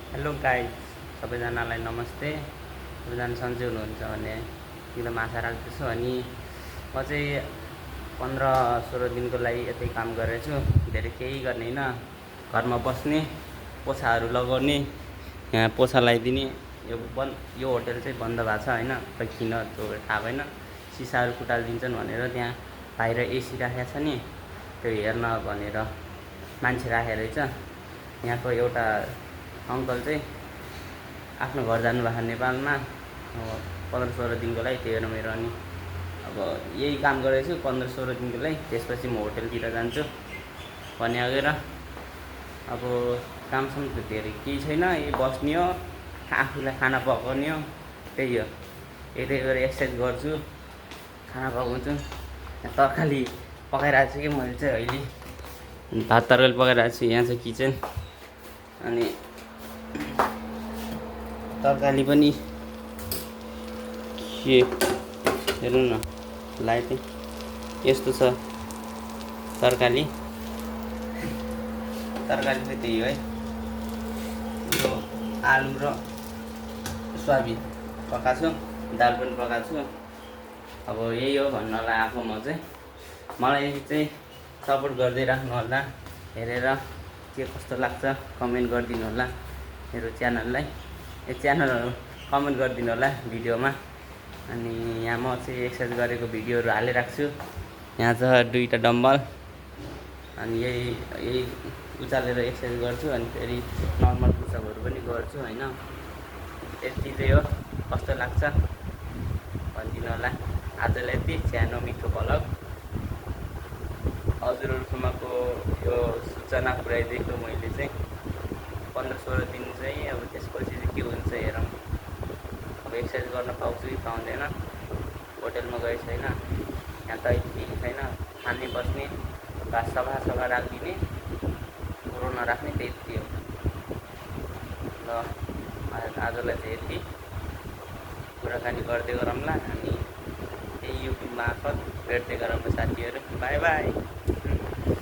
Hello guys, सबैजनालाई नमस्ते। सबैजना सन्चै हुनुहुन्छ भन्ने एकदम आशा राख्दछु। अनि म चाहिँ 15-16 दिनको लागि यतै काम गरेछु। धेरै केही गर्ने होइन, घरमा बस्ने, पोछाहरू लगाउने, यहाँ पोछा लगाइदिने। यो होटल चाहिँ बन्द भएको छ होइन, खै किन त्यो थाहा भएन। सिसाहरू फुटालिदिन्छन् भनेर त्यहाँ बाहिर एसी राखेको छ नि, त्यो हेर्न भनेर मान्छे राखेको रहेछ। यहाँको एउटा अङ्कल चाहिँ आफ्नो घर जानुभएको नेपालमा, अब 15-16 दिनको लागि। त्यही भएर मेरो अनि अब यही काम गरेछु 15-16 दिनको लागि। त्यसपछि म होटलतिर जान्छु भने अगेर। अब कामसाम त धेरै केही छैन, यही बस्ने हो, आफूलाई खाना पकाउने हो, त्यही हो। यतै गरेर एक्सर्साइज गर्छु, खाना पकाउँछु। तरकारी पकाइरहेको छु कि मैले चाहिँ अहिले भात तरकारी पकाइरहेको छु। यहाँ चाहिँ किचन, अनि तरकारी पनि के हेर्नु न, लाइट यस्तो छ तरकारी चाहिँ त्यही हो है। यो आलु र सोयाबिन पकाएको छु, दाल पनि पकाएको छु। अब यही हो भन्नलाई आएको। म चाहिँ मलाई चाहिँ सपोर्ट गर्दै राख्नु होला, हेरेर के कस्तो लाग्छ कमेन्ट गरिदिनु होला मेरो च्यानललाई। च्यानलहरू कमेन्ट गरिदिनु होला भिडियोमा। अनि यहाँ म चाहिँ एक्सर्साइज गरेको भिडियोहरू हालिराख्छु छु। यहाँ छ 2टा डम्बल, अनि यही उचालेर एक्सर्साइज गर्छु। अनि फेरि नर्मल पुसअपहरू पनि गर्छु होइन। यति चाहिँ हो, कस्तो लाग्छ भनिदिनु होला। आजलाई यति सानो मिठो भ्लग हजुरहरूसम्मको यो सूचना पुऱ्याइदिएको मैले चाहिँ। 15-16 दिन चाहिँ अब त्यसपछि चाहिँ के हुन्छ हेरौँ। अब एक्सर्साइज गर्न पाउँछु कि पाउँदैन। होटेलमा गए छैन, यहाँ त केही छैन, खाने बस्ने, सफा राखिदिने, कुरो नराख्ने, त्यति हो। ल आजलाई चाहिँ यति कुराकानी गर्दै गरौँला। अनि यही युट्युब मार्फत भेट्दै गरौँ साथीहरू। By by.